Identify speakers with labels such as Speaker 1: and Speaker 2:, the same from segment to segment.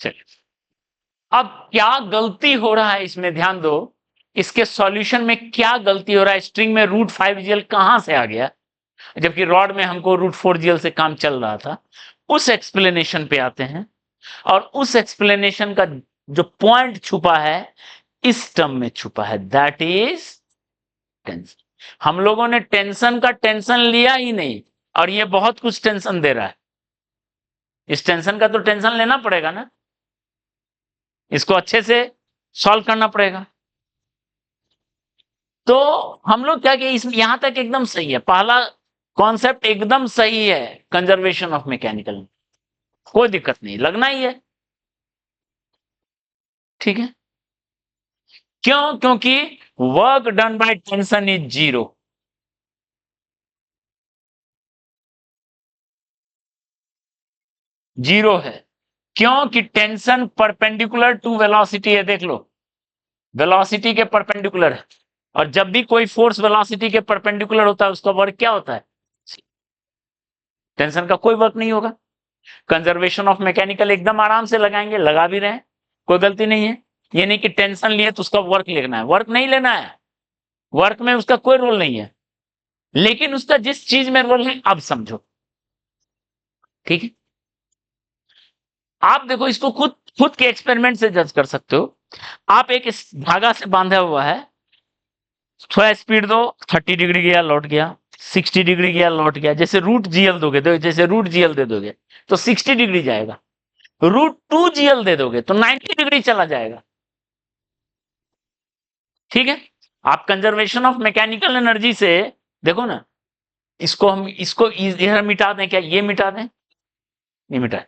Speaker 1: चलिए, अब क्या गलती हो रहा है इसमें ध्यान दो, इसके सॉल्यूशन में क्या गलती हो रहा है, स्ट्रिंग में √5gl कहां से आ गया, जबकि रॉड में हमको √4gl से काम चल रहा था। उस एक्सप्लेनेशन पे आते हैं, और उस एक्सप्लेनेशन का जो पॉइंट छुपा है इस टर्म में छुपा है, दैट इज टेंशन। हम लोगों ने टेंशन का टेंशन लिया ही नहीं, और ये बहुत कुछ टेंशन दे रहा है। इस टेंशन का तो टेंशन लेना पड़ेगा ना, इसको अच्छे से सॉल्व करना पड़ेगा। तो हम लोग क्या किए, इसमें यहां तक एकदम सही है, पहला कॉन्सेप्ट एकदम सही है, कंजर्वेशन ऑफ मैकेनिकल, कोई दिक्कत नहीं, लगना ही है, ठीक है। क्यों? क्योंकि work done by tension is 0। Zero है, क्योंकि टेंशन परपेंडिकुलर टू वेलोसिटी है, देख लो, वेलोसिटी के परपेंडिकुलर है, और जब भी कोई फोर्स वेलोसिटी के परपेंडिकुलर होता है उसका वर्क क्या होता है, टेंशन का कोई वर्क नहीं होगा। कंजर्वेशन ऑफ मैकेनिकल एकदम आराम से लगाएंगे, लगा भी रहे हैं, कोई गलती नहीं है। ये नहीं कि टेंशन लिए तो उसका वर्क लेना है, वर्क नहीं लेना है, वर्क में उसका कोई रोल नहीं है, लेकिन उसका जिस चीज में रोल है अब समझो, ठीक है। आप देखो, इसको खुद खुद के एक्सपेरिमेंट से जज कर सकते हो। आप एक इस धागा से बांधा हुआ है, थोड़ा स्पीड दो, 30 डिग्री गया लौट गया, 60 डिग्री गया लौट गया, जैसे √gl दोगे, जैसे √gl दे दोगे तो 60 डिग्री जाएगा, √2gl दे दोगे तो 90 डिग्री चला जाएगा, ठीक है। आप कंजर्वेशन ऑफ मैकेनिकल एनर्जी से देखो ना, इसको इधर मिटा दें, क्या ये मिटा दें, नहीं मिटाए,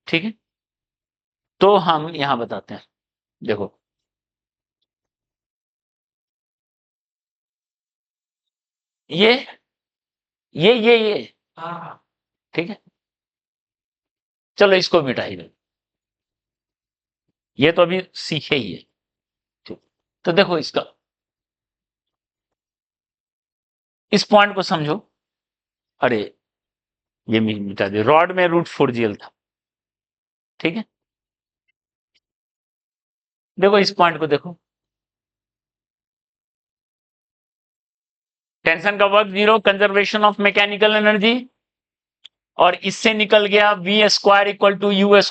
Speaker 1: ठीक है। तो हम यहां बताते हैं, देखो ये ठीक है, चलो इसको मिटा ही दो, ये तो अभी सीखे ही है, ठीक। तो देखो इसका, इस पॉइंट को समझो, अरे ये मिटा दे, रॉड में √4gl था, ठीक है। देखो इस पॉइंट को देखो, टेंशन का work 0, conservation of mechanical energy, और इससे निकल गया v² = u²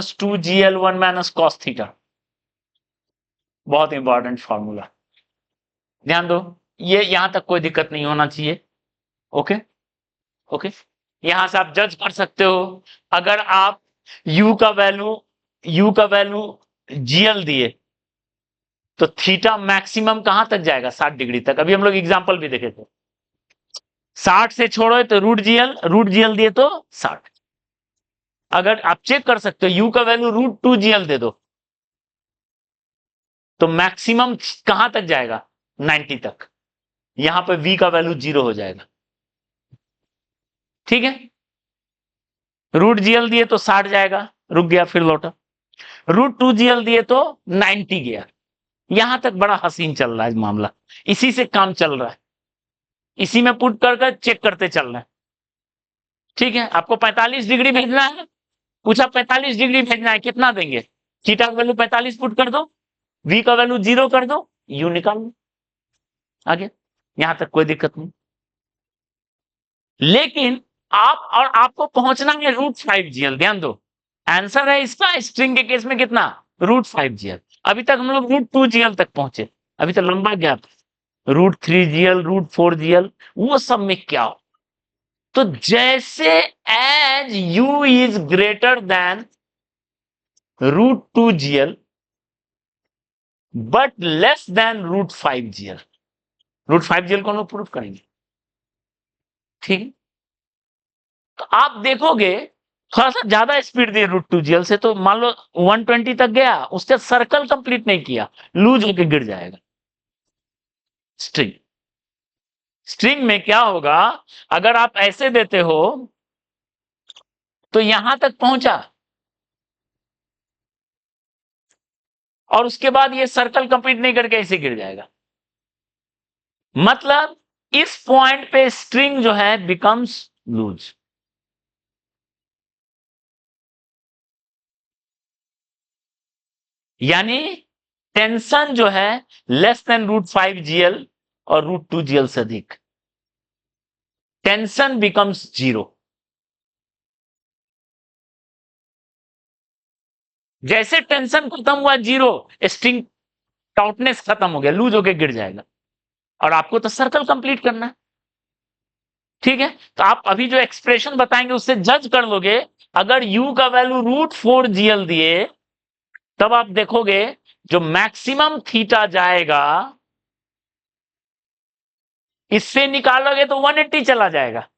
Speaker 1: - 2gl1 - cos theta. बहुत इंपॉर्टेंट फॉर्मूला, ध्यान दो, ये यहां तक कोई दिक्कत नहीं होना चाहिए, ओके ओके। यहां से आप जज कर सकते हो, अगर आप u का वैल्यू gl दिए तो थीटा मैक्सिमम कहां तक जाएगा, 60 डिग्री तक। अभी हम लोग एग्जांपल भी देखे थे, 60 से छोड़ो तो √gl दिए तो 60। अगर आप चेक कर सकते हो, u का वैल्यू √2gl दे दो तो मैक्सिमम कहां तक जाएगा, 90 तक। यहां पर v का वैल्यू 0 हो जाएगा, ठीक है। √gl दिए तो 60 जाएगा, रुक गया, फिर लौटा, √2gl दिए तो 90 गया। यहां तक बड़ा हसीन चल रहा है मामला, इसी से काम चल रहा है, इसी में पुट कर चेक करते चल रहे हैं, ठीक है। आपको 45 डिग्री भेजना है, पूछा 45 डिग्री भेजना है, कितना देंगे, थीटा का वैल्यू 45 पुट कर दो, v का वैल्यू 0 कर दो, u निकाल लो, आगे। यहां तक कोई दिक्कत नहीं, लेकिन और आपको पहुंचना है √5gl, ध्यान दो, आंसर है इसका स्ट्रिंग के केस में कितना, √5gl। अभी तक हम लोग √2gl तक पहुंचे, अभी तो लंबा गैप, √3gl, √4gl, वो सब में क्या हो, तो जैसे as u is greater than √2gl but less than √5gl, √5gl को हम लोग प्रूफ करेंगे, ठीक है। तो आप देखोगे थोड़ा सा ज्यादा स्पीड दिए √2gl से, तो मान लो 120 तक गया, उसके सर्कल कंप्लीट नहीं किया, लूज होके गिर जाएगा। स्ट्रिंग स्ट्रिंग में क्या होगा, अगर आप ऐसे देते हो तो यहां तक पहुंचा, और उसके बाद ये सर्कल कंप्लीट नहीं करके ऐसे गिर जाएगा, मतलब इस पॉइंट पे स्ट्रिंग जो है बिकम्स लूज। यानी टेंशन जो है लेस देन √5 GL और √2 GL से अधिक, टेंशन बिकम्स 0। जैसे टेंशन खत्म हुआ 0, स्ट्रिंग टाउटनेस खत्म हो गया, लूज होके गिर जाएगा। और आपको तो सर्कल कंप्लीट करना है, ठीक है। तो आप अभी जो एक्सप्रेशन बताएंगे उससे जज कर लोगे। अगर u का वैल्यू √4 GL दिए, तब आप देखोगे जो मैक्सिमम थीटा जाएगा, इससे निकालोगे तो 180 चला जाएगा,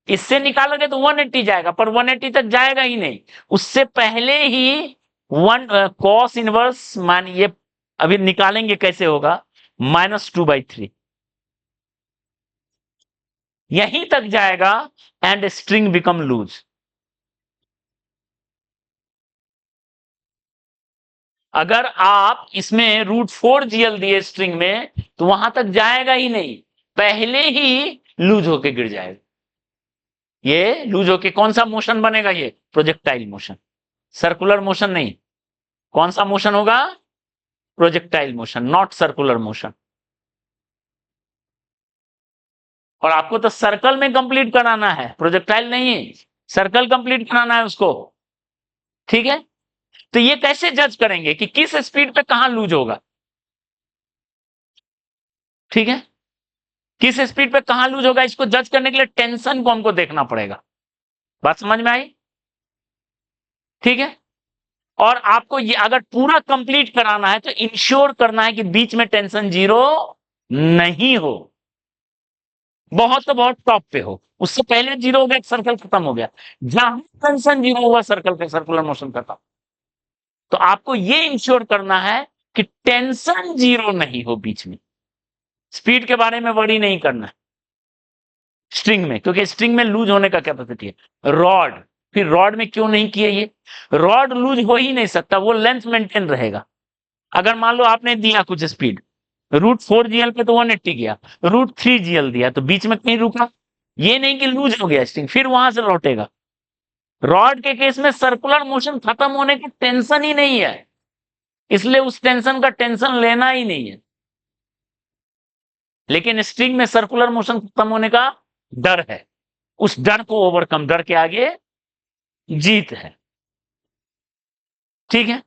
Speaker 1: इससे निकालोगे तो 180 जाएगा, पर 180 तक जाएगा ही नहीं। उससे पहले ही कॉस इनवर्स मान, ये अभी निकालेंगे कैसे होगा, -2/3 यहीं तक जाएगा एंड स्ट्रिंग बिकम लूज। अगर आप इसमें √4 GL दिए स्ट्रिंग में, तो वहां तक जाएगा ही नहीं, पहले ही लूज होके गिर जाएगा। ये लूज होके कौन सा मोशन बनेगा, ये प्रोजेक्टाइल मोशन, सर्कुलर मोशन नहीं। कौन सा मोशन होगा, projectile motion, not circular motion. और आपको तो सर्कल में कंप्लीट कराना है, प्रोजेक्टाइल नहीं, सर्कल कंप्लीट कराना है उसको, ठीक है। तो ये कैसे जज करेंगे कि किस स्पीड पे कहां लूज होगा, ठीक है। किस स्पीड पे कहां लूज होगा, इसको जज करने के लिए टेंशन को हमको देखना पड़ेगा। बात समझ में आई, ठीक है। और आपको ये अगर पूरा कंप्लीट कराना है तो इंश्योर करना है कि बीच में टेंशन 0 नहीं हो, बहुत तो बहुत टॉप पे हो। उससे पहले 0 हो गया, सर्कल खत्म हो गया। जहां टेंशन 0 हुआ, सर्कल पे सर्कुलर मोशन खत्म। तो आपको ये इंश्योर करना है कि टेंशन 0 नहीं हो बीच में। स्पीड के बारे में वरी नहीं करना है स्ट्रिंग में, क्योंकि स्ट्रिंग में लूज होने का कैपेसिटी है। रॉड, फिर रॉड में क्यों नहीं किया, ये रॉड लूज हो ही नहीं सकता, वो लेंथ मेंटेन रहेगा। अगर मान लो आपने दिया कुछ स्पीड, √4 GL पे तो 180 गया, √3 GL दिया तो बीच में कहीं रुका, ये नहीं कि लूज हो गया स्ट्रिंग फिर वहां से लौटेगा। रॉड के केस में सर्कुलर मोशन खत्म होने की टेंशन ही नहीं है, इसलिए उस टेंशन का टेंशन लेना ही नहीं है। लेकिन स्ट्रिंग में सर्कुलर मोशन खत्म होने का डर है, उस डर को ओवरकम, डर के आगे जीत है, ठीक है।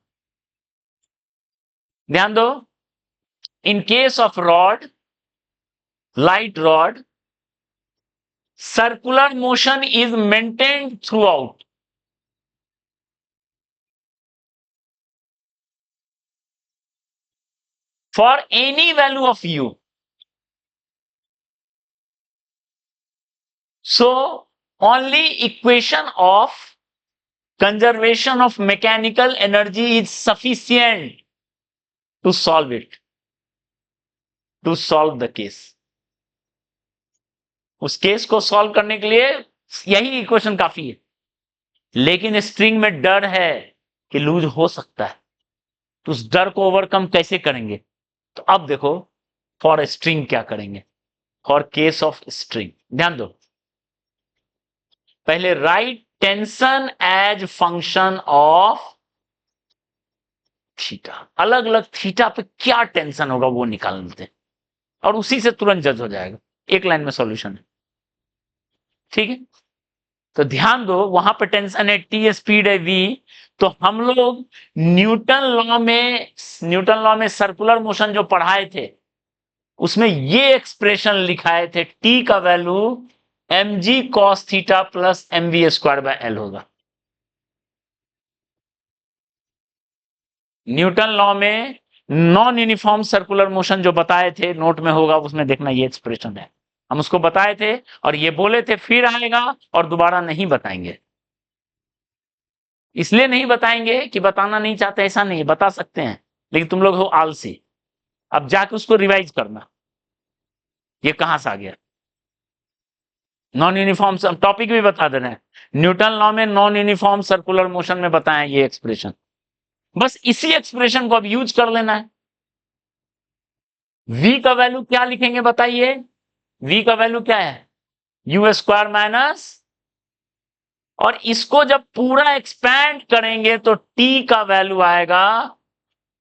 Speaker 1: ध्यान दो, in case of rod, light rod, circular motion is maintained throughout. For any value of u. So only equation of conservation of mechanical energy is sufficient to solve it, to solve the case. उस case को solve करने के लिए यही equation काफी है। लेकिन string में डर है कि लूज हो सकता है, तो उस डर को ओवरकम कैसे करेंगे। तो अब देखो फॉर स्ट्रिंग क्या करेंगे, फॉर केस ऑफ स्ट्रिंग ध्यान दो। पहले right tension as function of theta, अलग अलग थीटा पे क्या टेंशन होगा वो निकाल लेते हैं, और उसी से तुरंत जज हो जाएगा, एक लाइन में सॉल्यूशन है, ठीक है। तो ध्यान दो, वहां पे टेंशन है टी, स्पीड है वी। तो हम लोग न्यूटन लॉ में सर्कुलर मोशन जो पढ़ाए थे, उसमें ये एक्सप्रेशन लिखाए थे, टी का value mg cos theta plus mv²/L होगा। न्यूटन लॉ में नॉन यूनिफॉर्म सर्कुलर मोशन जो बताए थे, नोट में होगा, उसमें देखना ये एक्सप्रेशन है, हम उसको बताए थे और ये बोले थे फिर आएगा और दोबारा नहीं बताएंगे। इसलिए नहीं बताएंगे कि बताना नहीं चाहते, ऐसा नहीं, बता सकते हैं, लेकिन तुम लोग हो आलसी। अब जाके उसको रिवाइज करना, ये कहां से आ गया। नॉन यूनिफॉर्म टॉपिक भी बता दे रहे हैं, न्यूटन लॉ में नॉन यूनिफॉर्म सर्कुलर मोशन में बताएं ये एक्सप्रेशन, बस इसी एक्सप्रेशन को अब यूज कर लेना है। v का वैल्यू क्या लिखेंगे बताइए, v का वैल्यू क्या है, u² माइनस, और इसको जब पूरा एक्सपैंड करेंगे तो t का वैल्यू आएगा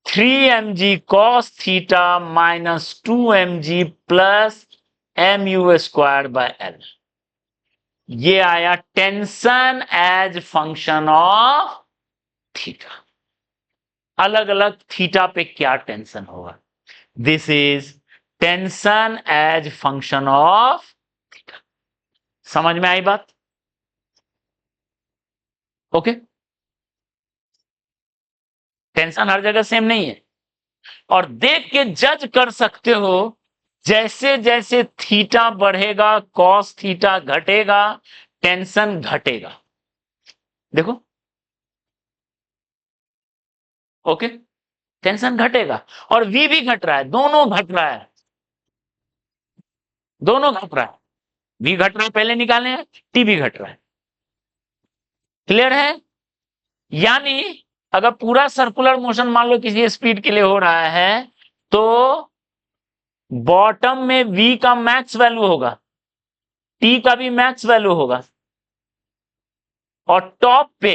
Speaker 1: 3 mg cos theta minus 2 mg plus mu²/L। ये आया tension as function of theta. अलग अलग थीटा पे क्या टेंशन होगा, this is tension as function of theta. समझ में आई बात? ओके। टेंशन हर जगह सेम नहीं है, और देख के जज कर सकते हो, जैसे जैसे थीटा बढ़ेगा कॉस थीटा घटेगा, टेंशन घटेगा। देखो, ओके, टेंशन घटेगा और वी भी घट रहा है, दोनों घट रहा है, दोनों घट रहा है। वी घट रहा है पहले निकाले हैं, टी भी घट रहा है। क्लियर है? यानी अगर पूरा सर्कुलर मोशन मान लो किसी स्पीड के लिए हो रहा है, तो बॉटम में वी का मैक्स वैल्यू होगा, टी का भी मैक्स वैल्यू होगा, और टॉप पे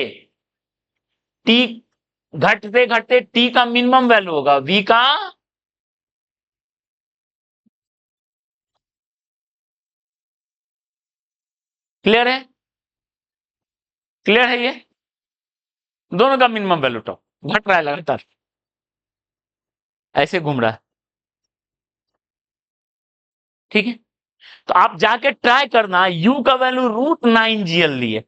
Speaker 1: टी घटते घटते टी का मिनिमम वैल्यू होगा, वी का क्लियर है? क्लियर है? ये दोनों का मिनिमम वैल्यू टॉप घट रहा है लगातार, ऐसे घूम रहा है। ठीक है, तो आप जाके ट्राई करना, यू का वैल्यू √9 GL लिए,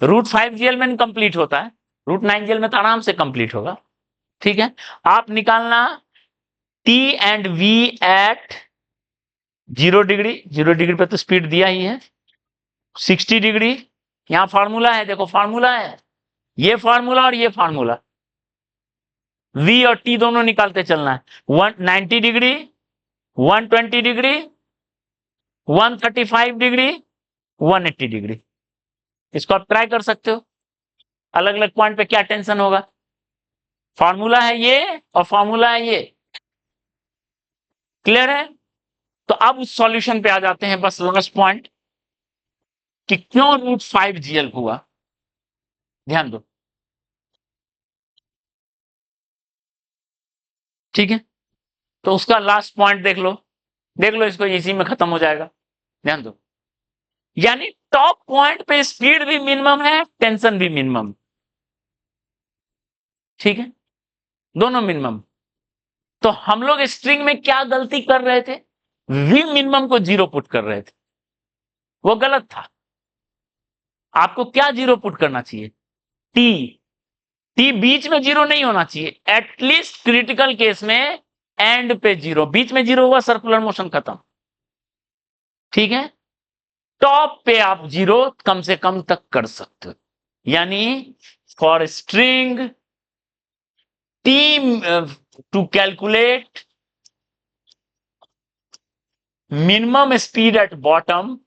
Speaker 1: √5 GL में कंप्लीट होता है, √9 GL में तो आराम से कंप्लीट होगा। ठीक है, आप निकालना T and V at 0 degree, 0 degree पे तो स्पीड दिया ही है, 60 डिग्री, यहां फार्मूला है, देखो फार्मूला है, ये फार्मूला और ये फार्मूला, वी और टी दोनों निकालते चलना है। 190 डिग्री, 120 डिग्री, 135 डिग्री, 180 डिग्री। इसको आप ट्राई कर सकते हो, अलग अलग पॉइंट पे क्या टेंशन होगा। फार्मूला है ये और फार्मूला है ये। क्लियर है? तो अब उस सॉल्यूशन पे आ जाते हैं, बस लास्ट पॉइंट, कि क्यों √5 GL हुआ। ध्यान दो, ठीक है, तो उसका लास्ट पॉइंट देख लो, देख लो, इसको इसी में खत्म हो जाएगा। ध्यान दो, यानी टॉप पॉइंट पे स्पीड भी मिनिमम है, टेंशन भी मिनिमम। ठीक है, दोनों मिनिमम। तो हम लोग स्ट्रिंग में क्या गलती कर रहे थे, वी मिनिमम को 0 पुट कर रहे थे, वो गलत था। आपको क्या 0 पुट करना चाहिए, टी। टी बीच में 0 नहीं होना चाहिए, एटलीस्ट क्रिटिकल केस में एंड पे 0, बीच में 0 हुआ सर्कुलर मोशन खत्म। ठीक है, टॉप पे आप 0 कम से कम तक कर सकते हो, यानी for string T to calculate minimum speed at bottom,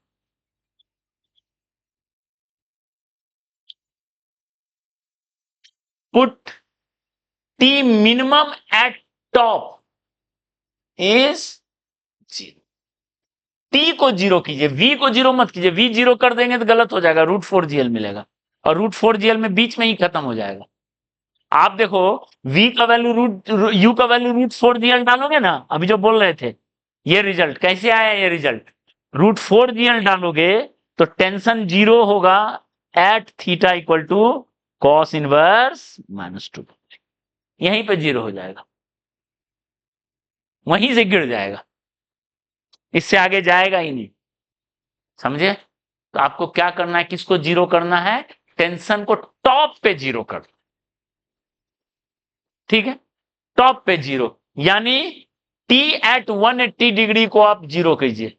Speaker 1: put t minimum at top is 0। t को 0 कीजिए, v को 0 मत कीजिए, v 0 कर देंगे तो गलत हो जाएगा, √4 GL मिलेगा, और √4 GL में बीच में ही खत्म हो जाएगा। आप देखो, v का वैल्यू u का वैल्यू √4 GL डालोगे ना, अभी जो बोल रहे थे, ये रिजल्ट कैसे आया, ये रिजल्ट √4 GL डालोगे तो टेंशन 0 होगा at theta equal to cos inverse -2, यहीं पे 0 हो जाएगा, वहीं से गिर जाएगा, इससे आगे जाएगा ही नहीं। समझे? तो आपको क्या करना है, किसको 0 करना है, टेंशन को टॉप पे 0 कर। ठीक है, टॉप पे 0, यानी टी एट 180 डिग्री को आप 0 कीजिए,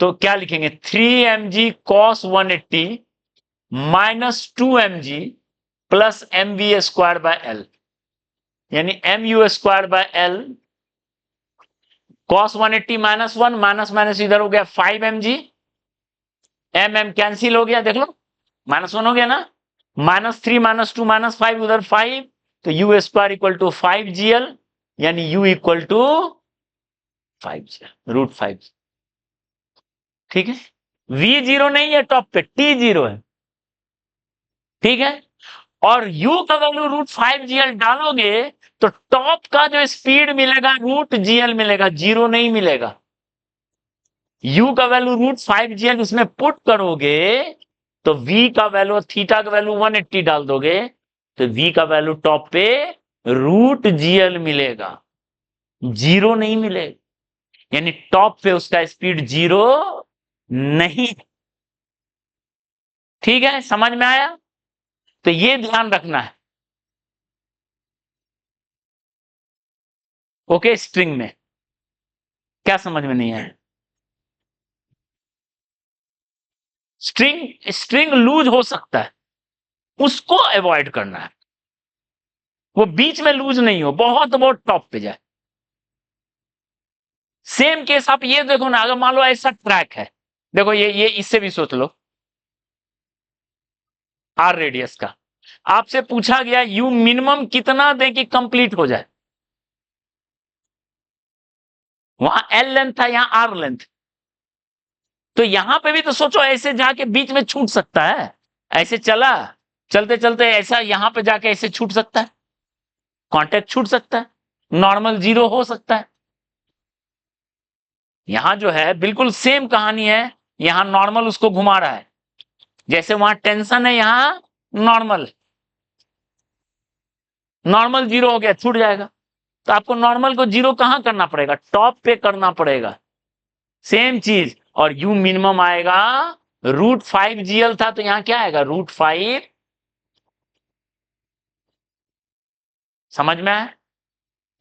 Speaker 1: तो क्या लिखेंगे, 3 mg cos 180 -2 mg plus mv²/L, यानी mu²/L cos 180 -1 माइनस माइनस इधर हो गया 5 mg, m कैंसिल हो गया, देख लो -1 हो गया ना, -3 -2 -5 उधर 5, तो u² इक्वल टू 5 GL, यानी u इक्वल टू 5 √5। ठीक है, v 0 नहीं है टॉप पे, t 0 है। ठीक है, और u का वैल्यू √5gl डालोगे तो टॉप का जो स्पीड मिलेगा √gl मिलेगा, जीरो नहीं मिलेगा। u का वैल्यू √5gl उसमें पुट करोगे तो v का वैल्यू, थीटा का वैल्यू 180 डाल दोगे तो v का वैल्यू टॉप पे √gl मिलेगा, जीरो नहीं मिलेगा। यानी टॉप पे उसका स्पीड जीरो नहीं। ठीक है, समझ में आया? तो ये ध्यान रखना है। ओके, स्ट्रिंग में क्या समझ में नहीं आया? स्ट्रिंग स्ट्रिंग लूज हो सकता है, उसको अवॉइड करना है। वो बीच में लूज नहीं हो, बहुत टॉप पे जाए। सेम केस आप ये देखो ना, अगर मान लो ऐसा ट्रैक है, देखो ये इससे भी सोच लो, आर रेडियस का, आपसे पूछा गया यू मिनिमम कितना दें कि कंप्लीट हो जाए। वहां एल लेंथ था, यहां आर लेंथ। तो यहां पे भी तो सोचो, ऐसे जाके बीच में छूट सकता है। ऐसे चला, चलते चलते ऐसा यहां पे जाके ऐसे छूट सकता है, कांटेक्ट छूट सकता है, नॉर्मल जीरो हो सकता है। यहां जो है बिल्कुल सेम कहानी है, यहां नॉर्मल उसको घुमा रहा है, जैसे वहां टेंशन है, यहां नॉर्मल, नॉर्मल जीरो हो गया, छूट जाएगा। तो आपको नॉर्मल को जीरो कहां करना पड़ेगा? टॉप पे करना पड़ेगा। सेम चीज, और यू मिनिमम आएगा √5gl था, तो यहां क्या आएगा? √5। समझ में आया?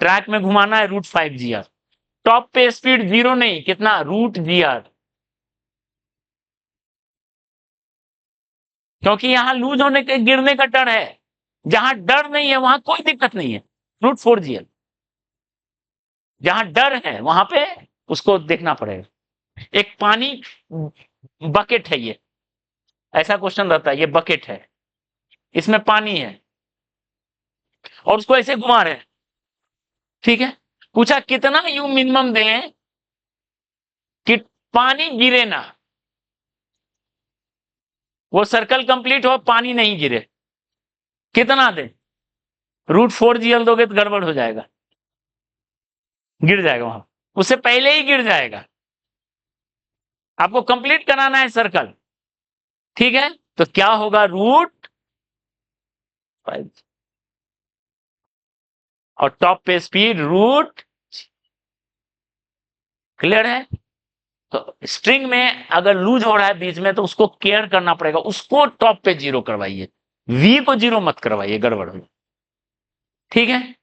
Speaker 1: ट्रैक में घुमाना है √5gl, टॉप पे स्पीड जीरो नहीं, कितना? √gl। क्योंकि यहां लूज होने के, गिरने का डर है। जहां डर नहीं है वहां कोई दिक्कत नहीं है, √4gl। जहां डर है वहां पे उसको देखना पड़ेगा। एक पानी बकेट है, ये ऐसा क्वेश्चन रहता है, ये बकेट है, इसमें पानी है और उसको ऐसे घुमा रहे हैं। ठीक है, पूछा कितना यू मिनिमम दें कि पानी गिरे ना, वो सर्कल कंप्लीट हो, पानी नहीं गिरे। कितना दें? √4gl दोगे तो गड़बड़ हो जाएगा, गिर जाएगा वहां, उससे पहले ही गिर जाएगा। आपको कंप्लीट कराना है सर्कल। ठीक है, तो क्या होगा? √5 और टॉप पे स्पीड √ क्लियर है? तो स्ट्रिंग में अगर लूज हो रहा है बीच में तो उसको केयर करना पड़ेगा, उसको टॉप पे जीरो करवाइए, वी को जीरो मत करवाइए, गड़बड़ हो। ठीक है,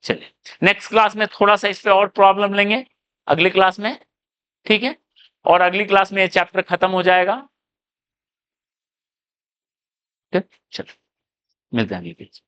Speaker 1: चलिए नेक्स्ट क्लास में थोड़ा सा इस पे और प्रॉब्लम लेंगे, अगली क्लास में। ठीक है, और अगली क्लास में ये चैप्टर खत्म हो जाएगा। ठीक, चलो मिलते हैं अगली क्लास।